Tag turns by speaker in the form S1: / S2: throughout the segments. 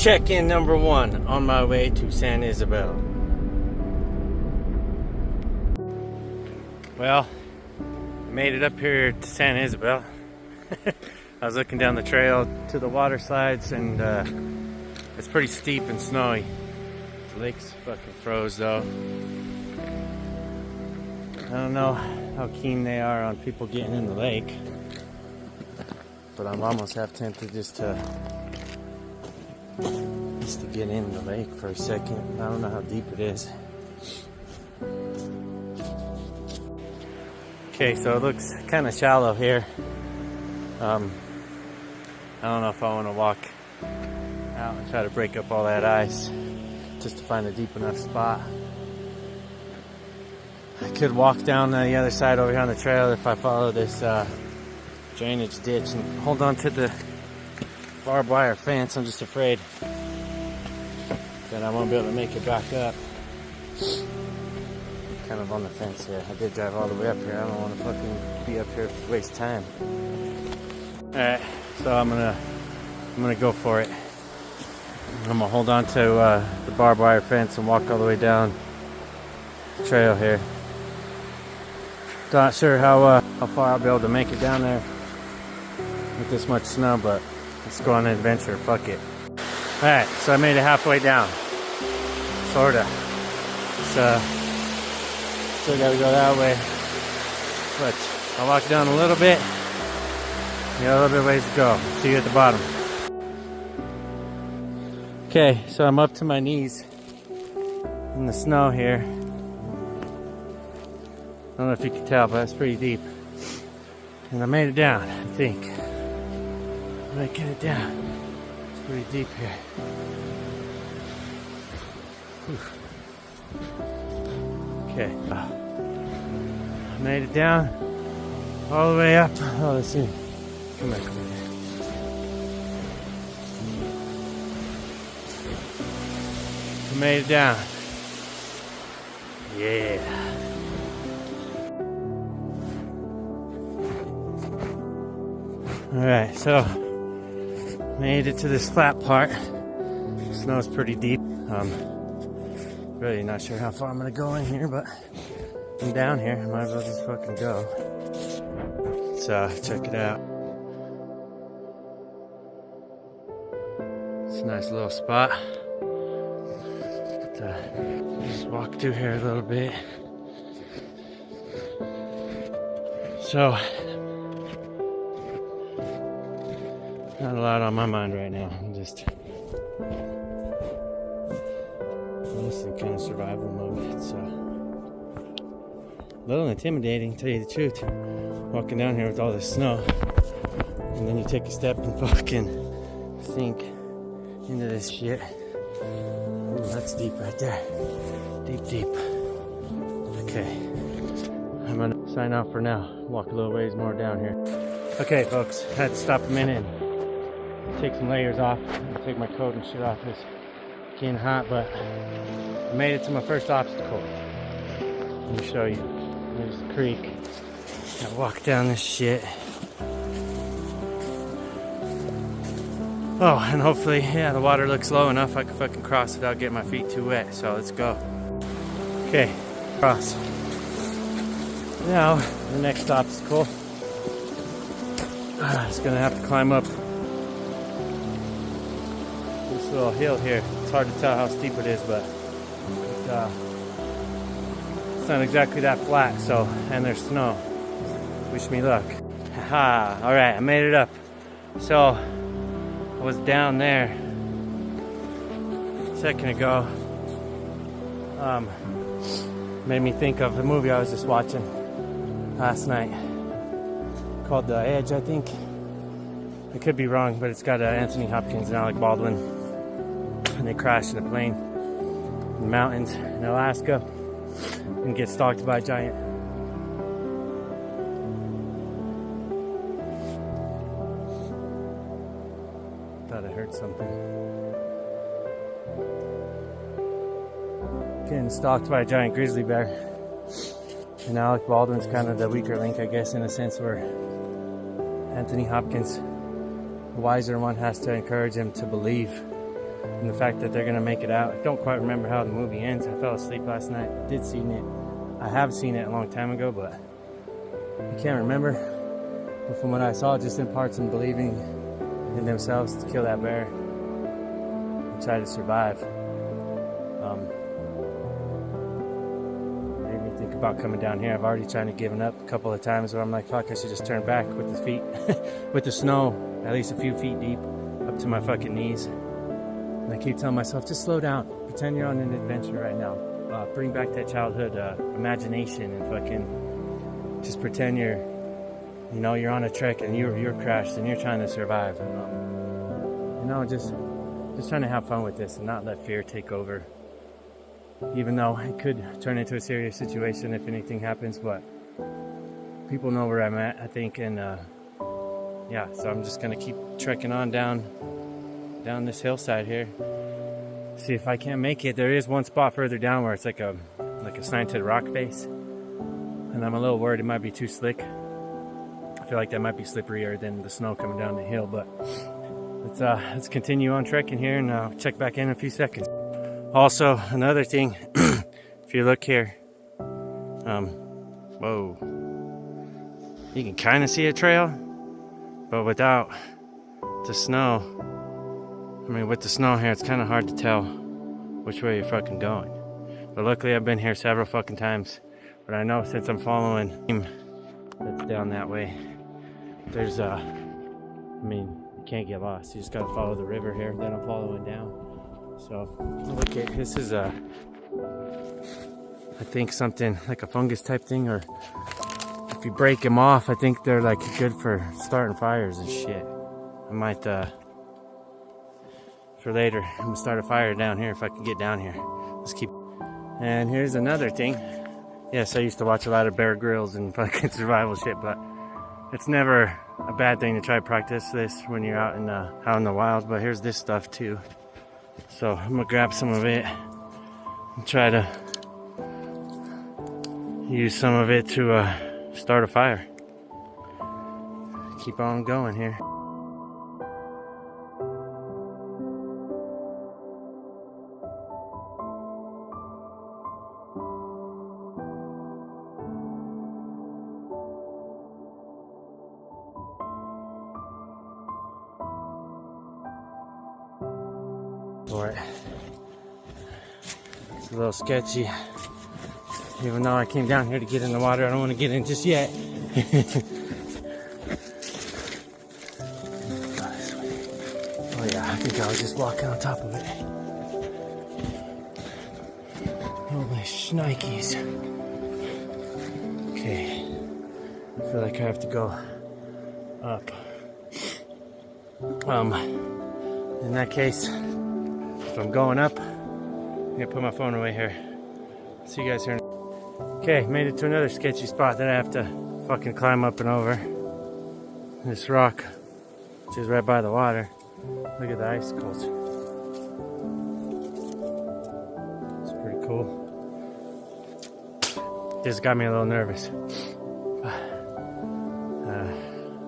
S1: Check-in number 1 on my way to San Isabel. Well, I made it up here to San Isabel. I was looking down the trail to the water slides, and it's pretty steep and snowy. The lake's fucking froze though. I don't know how keen they are on people getting in the lake, but I'm almost half tempted just to get in the lake for a second. I don't know how deep it is. Okay, so it looks kind of shallow here. I don't know if I want to walk out and try to break up all that ice just to find a deep enough spot. I could walk down the other side over here on the trail if I follow this drainage ditch and hold on to the barbed wire fence. I'm just afraid that I won't be able to make it back up. Kind of on the fence here. I did drive all the way up here. I don't want to fucking be up here to waste time. Alright, so I'm gonna go for it. I'm gonna hold on to the barbed wire fence and walk all the way down the trail here. Not sure how far I'll be able to make it down there with this much snow, but let's go on an adventure. Fuck it. Alright, so I made it halfway down. Sorta. Still gotta go that way, but I'll walk down a little bit. Got a little bit of ways to go. See you at the bottom. Okay, so I'm up to my knees in the snow here. I don't know if you can tell, but it's pretty deep. And I made it down, I think. I'm gonna get it down. It's pretty deep here. Whew. Okay, I made it down all the way up. Oh, let's see. Come back over here. I made it down. Yeah. Alright, so made it to this flat part. The snow's pretty deep. Really not sure how far I'm gonna go in here, but I'm down here. Might as well just fucking go. Let's check it out. It's a nice little spot. Just walk through here a little bit. So, not a lot on my mind right now. I'm just in kind of survival mode. It's a little intimidating, to tell you the truth, walking down here with all this snow, and then you take a step and fucking sink into this shit. Ooh, that's deep right there. Deep. Okay, I'm gonna sign off for now. Walk a little ways more down here. Okay, folks, I had to stop a minute and take some layers off. Take my coat and shit off. It's getting hot, but I made it to my first obstacle. Let me show you. There's the creek. I walk down this shit. Oh, and hopefully, yeah, the water looks low enough I can fucking cross without getting my feet too wet. So let's go. Okay, cross. Now, the next obstacle. It's gonna have to climb up this little hill here. It's hard to tell how steep it is, but it's not exactly that flat, so, and there's snow. Wish me luck. Haha, alright, I made it up. So, I was down there a second ago. Made me think of the movie I was just watching last night called The Edge, I think. I could be wrong, but it's got Anthony Hopkins and Alec Baldwin, and they crash in a plane in the mountains in Alaska and get stalked by a giant. Thought I heard something. Getting stalked by a giant grizzly bear. And Alec Baldwin's kind of the weaker link, I guess, in a sense, where Anthony Hopkins, the wiser one, has to encourage him to believe and the fact that they're gonna make it out. I don't quite remember how the movie ends. I fell asleep last night. I have seen it a long time ago, but I can't remember. But from what I saw, it just imparts them believing in themselves to kill that bear and try to survive. Made me think about coming down here. I've already tried to give up a couple of times where I'm like, fuck, I should just turn back with the feet, with the snow at least a few feet deep up to my fucking knees. And I keep telling myself, just slow down. Pretend you're on an adventure right now. Bring back that childhood imagination and fucking just pretend you're on a trek and you're crashed and you're trying to survive. And, just trying to have fun with this and not let fear take over. Even though it could turn into a serious situation if anything happens, but people know where I'm at, I think, and yeah, so I'm just gonna keep trekking on down this hillside here. See if I can't make it. There is one spot further down where it's like a slanted rock face, and I'm a little worried it might be too slick. I feel like that might be slipperier than the snow coming down the hill, but let's continue on trekking here, and I'll check back in a few seconds. Also, another thing, if you look here, whoa, you can kind of see a trail, but without the snow, with the snow here, it's kind of hard to tell which way you're fucking going. But luckily, I've been here several fucking times, but I know since I'm following him that's down that way, there's you can't get lost. You just gotta follow the river here that I'm following down. So look at this is I think something like a fungus type thing, or if you break them off, I think they're like good for starting fires and shit. I might for later, I'm gonna start a fire down here if I can get down here. Let's keep. And here's another thing. Yes, I used to watch a lot of Bear Grylls and fucking survival shit, but it's never a bad thing to try to practice this when you're out in the wild. But here's this stuff too. So I'm gonna grab some of it and try to use some of it to start a fire. Keep on going here. For it. It's a little sketchy. Even though I came down here to get in the water, I don't want to get in just yet. Oh yeah, I think I was just walking on top of it. Holy shnikes. Okay. I feel like I have to go up. In that case, if I'm going up, I'm gonna put my phone away here. See you guys here. Okay, made it to another sketchy spot that I have to fucking climb up and over. This rock, which is right by the water. Look at the icicles. It's pretty cool. This got me a little nervous.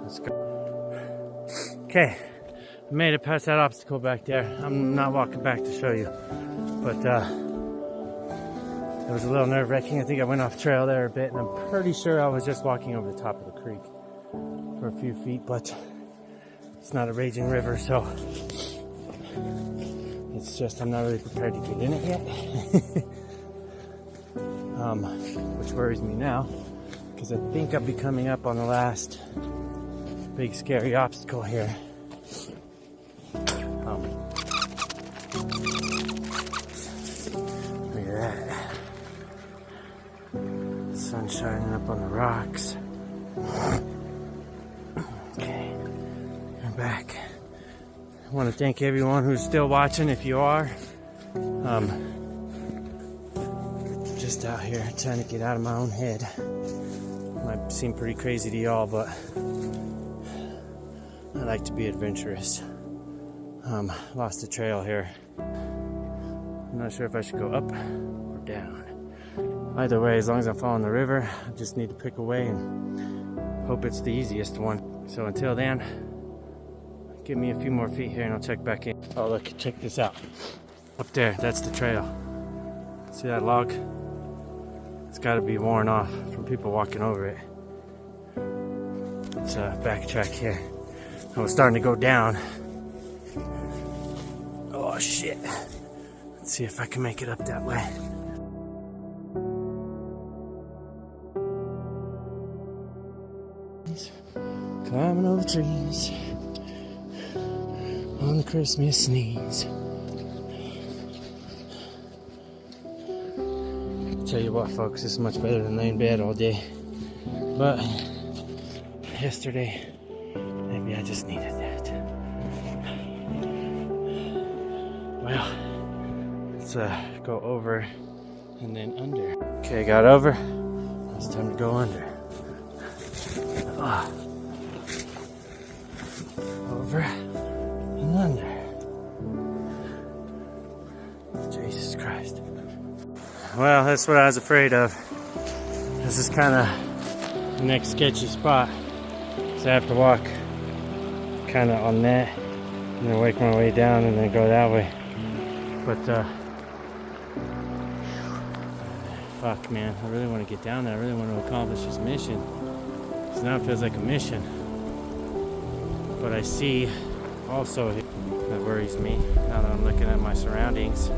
S1: Let's go. Okay. I made it past that obstacle back there. I'm not walking back to show you, but it was a little nerve-wracking. I think I went off trail there a bit, and I'm pretty sure I was just walking over the top of the creek for a few feet, but it's not a raging river, so it's just I'm not really prepared to get in it yet. Which worries me now, because I think I'll be coming up on the last big scary obstacle here. Look at that. Sun shining up on the rocks. Okay, I'm back. I want to thank everyone who's still watching, if you are. Just out here trying to get out of my own head. Might seem pretty crazy to y'all, but I like to be adventurous. Lost the trail here. I'm not sure if I should go up or down. Either way, as long as I'm following the river, I just need to pick a way and hope it's the easiest one. So until then, Give me a few more feet here and I'll check back in. Oh look, check this out. Up there, that's the trail. See that log? It's gotta be worn off from people walking over it. Let's backtrack here. I was starting to go down. Oh shit. Let's see if I can make it up that way. Climbing over trees on the Christmas sneeze. Tell you what, folks, this is much better than laying in bed all day. But yesterday, maybe I just needed that. Well, let's go over and then under. Okay, got over. It's time to go under. Over and under. Jesus Christ. Well, that's what I was afraid of. This is kind of the next sketchy spot. So I have to walk kind of on that and then work my way down and then go that way. But, fuck, man. I really want to get down there. I really want to accomplish this mission. Because now it feels like a mission. But I see also that worries me now that I'm looking at my surroundings.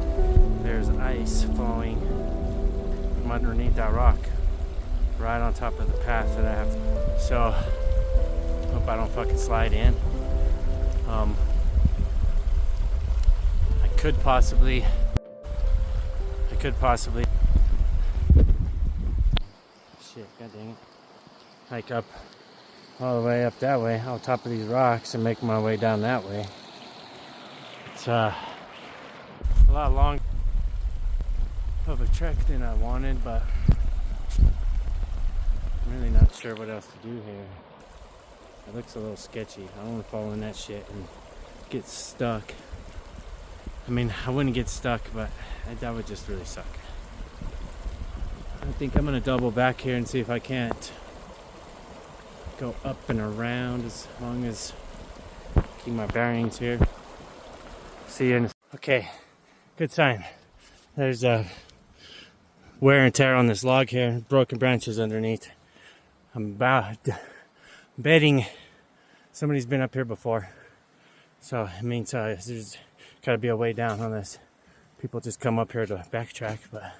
S1: There's ice flowing from underneath that rock right on top of the path that I have. So hope I don't fucking slide in. I could possibly shit, god dang it, hike up all the way up that way on top of these rocks and make my way down that way. It's a lot longer of a trek than I wanted, but I'm really not sure what else to do here. It looks a little sketchy. I don't want to fall in that shit and get stuck. I mean, I wouldn't get stuck, but that would just really suck. I think I'm gonna double back here and see if I can't go up and around as long as I keep my bearings here. See you in a... Okay, good sign. There's a wear and tear on this log here, broken branches underneath. I'm betting somebody's been up here before. So it means there's gotta be a way down on this. People just come up here to backtrack, but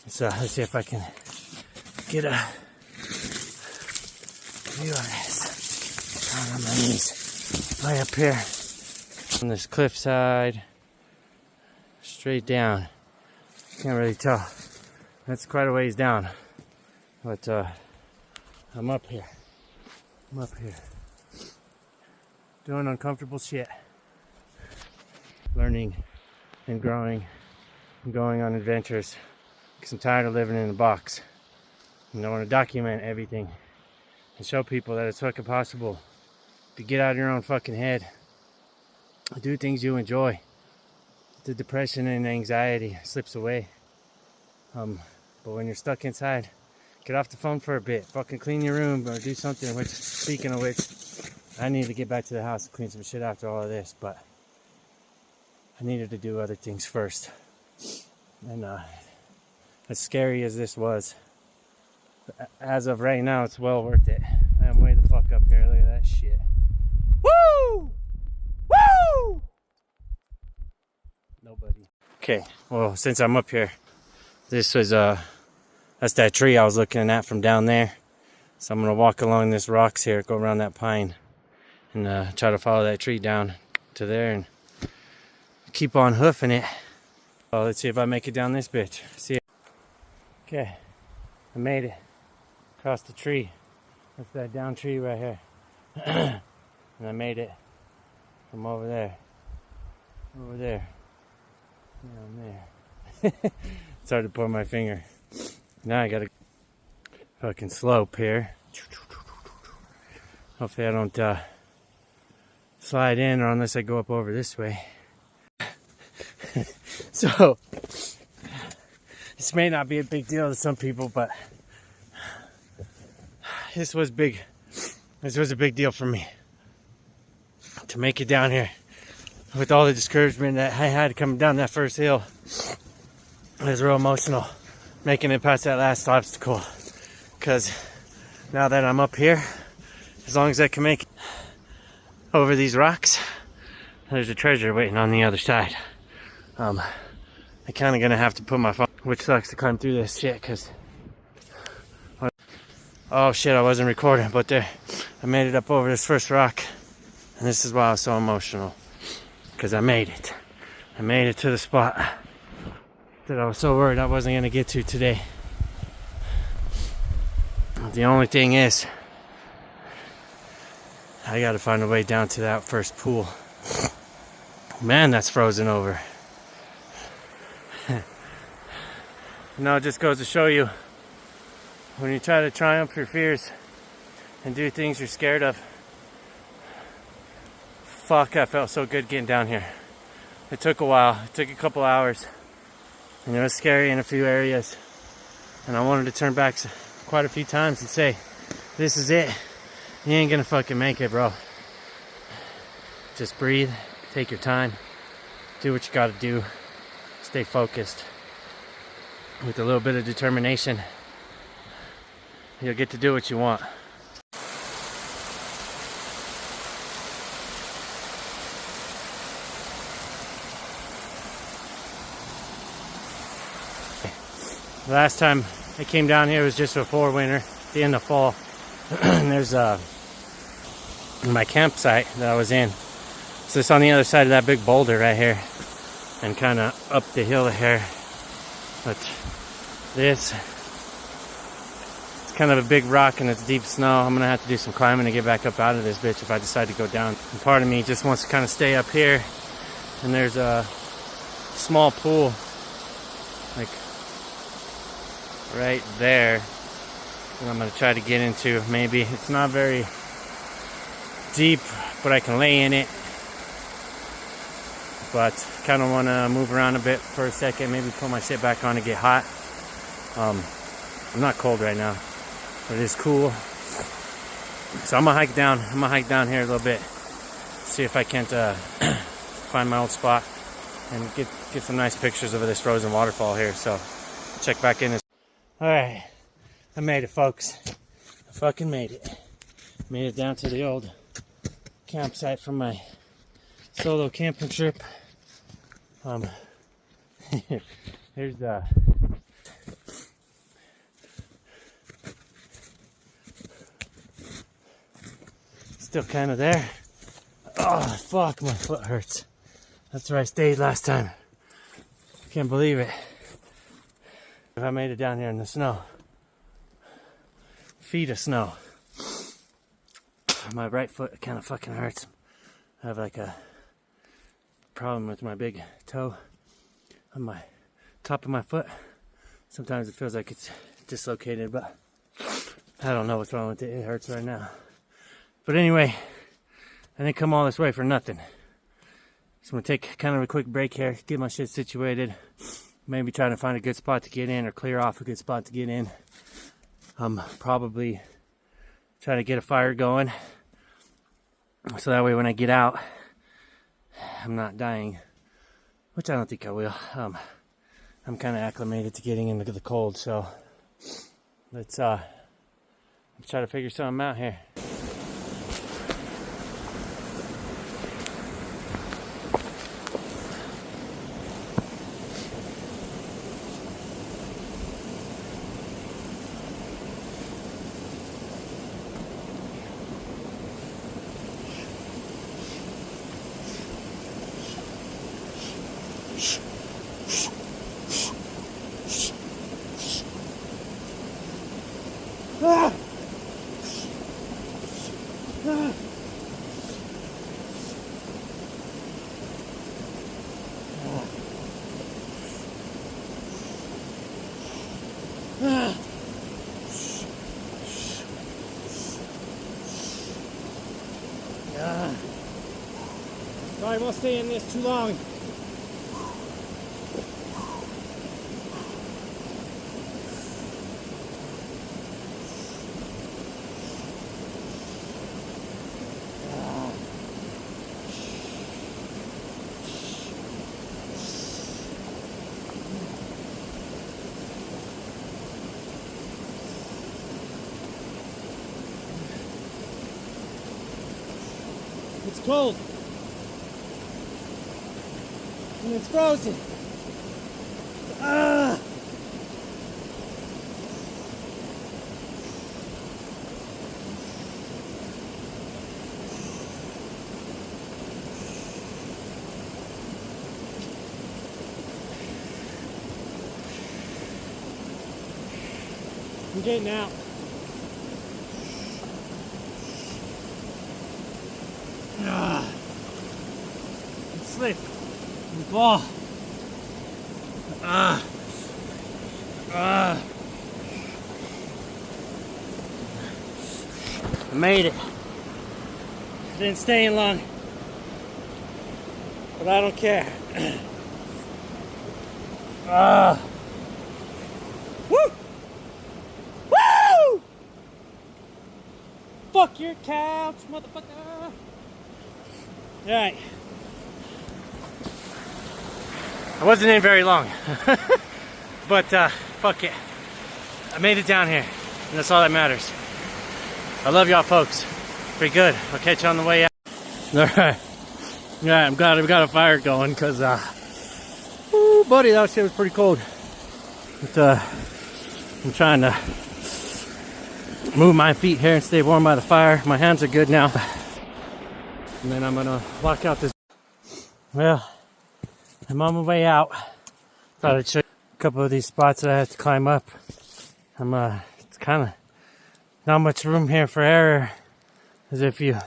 S1: let's see if I can get a view of this. Down on my knees, way up here on this cliffside, straight down. Can't really tell. That's quite a ways down, but I'm up here. Doing uncomfortable shit. Learning and growing and going on adventures. Because I'm tired of living in a box. And I want to document everything and show people that it's fucking possible. If you get out of your own fucking head, do things you enjoy, the depression and anxiety slips away. But when you're stuck inside, get off the phone for a bit. Fucking clean your room or do something. Which, speaking of which, I need to get back to the house and clean some shit after all of this. But I needed to do other things first. And as scary as this was, as of right now, it's well worth it. I am way the fuck up here. Look at that shit. Woo! Woo! Nobody. Okay, well, since I'm up here, this was that's that tree I was looking at from down there. So I'm gonna walk along this rocks here, go around that pine, and try to follow that tree down to there and keep on hoofing it. Oh, let's see if I make it down this bitch. See ya. Okay, I made it across the tree. That's that down tree right here. And I made it from over there, down there. It's hard to put my finger. Now I gotta fucking slope here. Hopefully I don't slide in, or unless I go up over this way. So this may not be a big deal to some people, but this was big. This was a big deal for me. to make it down here with all the discouragement that I had coming down that first hill. It was real emotional making it past that last obstacle, because now that I'm up here, as long as I can make it over these rocks, there's a treasure waiting on the other side. I'm kind of gonna have to put my phone, which sucks to climb through this shit, because oh shit, I wasn't recording, but there, I made it up over this first rock, and this is why I was so emotional, because I made it. I made it to the spot that I was so worried I wasn't gonna get to today. The only thing is, I gotta find a way down to that first pool. Man, that's frozen over. It just goes to show you, when you try to triumph your fears and do things you're scared of. Fuck, I felt so good getting down here. It took a while. It took a couple hours. And it was scary in a few areas. And I wanted to turn back quite a few times and say, this is it. You ain't gonna fucking make it, bro. Just breathe. Take your time. Do what you gotta do. Stay focused. With a little bit of determination, you'll get to do what you want. Last time I came down here was just before winter, the end of fall. And there's my campsite that I was in. So it's on the other side of that big boulder right here, and kind of up the hill here. But this, it's kind of a big rock and it's deep snow. I'm gonna have to do some climbing to get back up out of this bitch if I decide to go down. And part of me just wants to kind of stay up here. And there's a small pool, like right there, that I'm gonna try to get into. Maybe it's not very deep, but I can lay in it. But kind of want to move around a bit for a second, maybe put my shit back on to get hot. I'm not cold right now, but it is cool. So I'm gonna hike down. I'm gonna hike down here a little bit, see if I can't find my old spot and get some nice pictures of this frozen waterfall here. So check back in. All right, I made it, folks. I fucking made it. Made it down to the old campsite from my solo camping trip. Here's still kind of there. Oh fuck, my foot hurts. That's where I stayed last time. Can't believe it. If I made it down here in the snow, feet of snow. My right foot kind of fucking hurts. I have like a problem with my big toe on my top of my foot. Sometimes it feels like it's dislocated, but I don't know what's wrong with it. It hurts right now. But anyway, I didn't come all this way for nothing. So I'm gonna take kind of a quick break here, get my shit situated, maybe trying to find a good spot to get in or clear off a good spot to get in. Probably try to get a fire going, so that way when I get out, I'm not dying, which I don't think I will. I'm kind of acclimated to getting into the cold, so let's try to figure something out here. Ah! Ah! Ah! Ah! Sorry, I won't stay in this too long. It's cold. And it's frozen. Ah! I'm getting out. And slip and fall. I made it. I didn't stay in long, but I don't care. Woo! Woo! Fuck your couch, motherfucker! Alright. I wasn't in very long. But fuck it. I made it down here. And that's all that matters. I love y'all folks. Pretty good. I'll catch you on the way out. Alright. Yeah, I'm glad we got a fire going because ooh, buddy, that shit was pretty cold. But I'm trying to move my feet here and stay warm by the fire. My hands are good now. And then I'm gonna walk out this. Well, I'm on my way out. Thought I'd show you a couple of these spots that I have to climb up. It's kind of not much room here for error, as if you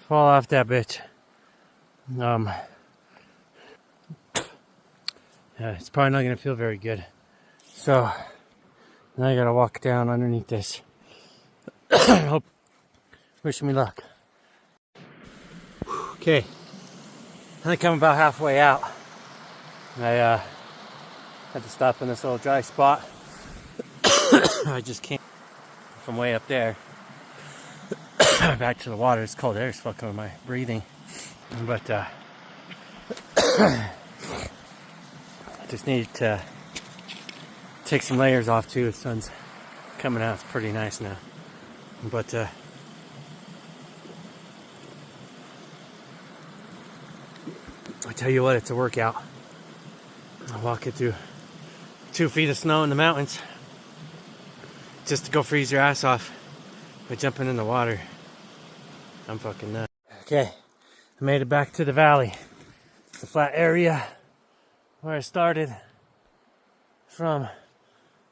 S1: fall off that bitch. Yeah, it's probably not gonna feel very good. So now I gotta walk down underneath this. Hope. Wish me luck. Okay, I think I'm about halfway out. I had to stop in this little dry spot. I just came from way up there back to the water. It's cold air. It's fucking with my breathing. But I just need to take some layers off too. The sun's coming out. It's pretty nice now. But I tell you what, it's a workout. I walk it through 2 feet of snow in the mountains just to go freeze your ass off by jumping in the water. I'm fucking nuts. Okay, I made it back to the valley. The flat area where I started from.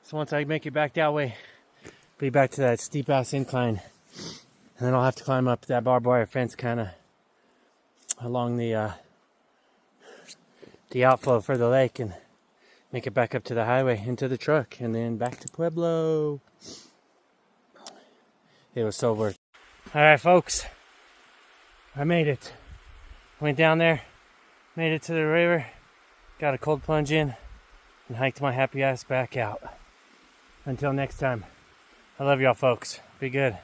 S1: So once I make it back that way, be back to that steep ass incline. And then I'll have to climb up that barbed wire fence kind of along the outflow for the lake and make it back up to the highway into the truck and then back to Pueblo. It was so worth it. Alright folks, I made it. Went down there, made it to the river, got a cold plunge in, and hiked my happy ass back out. Until next time, I love y'all folks. Be good.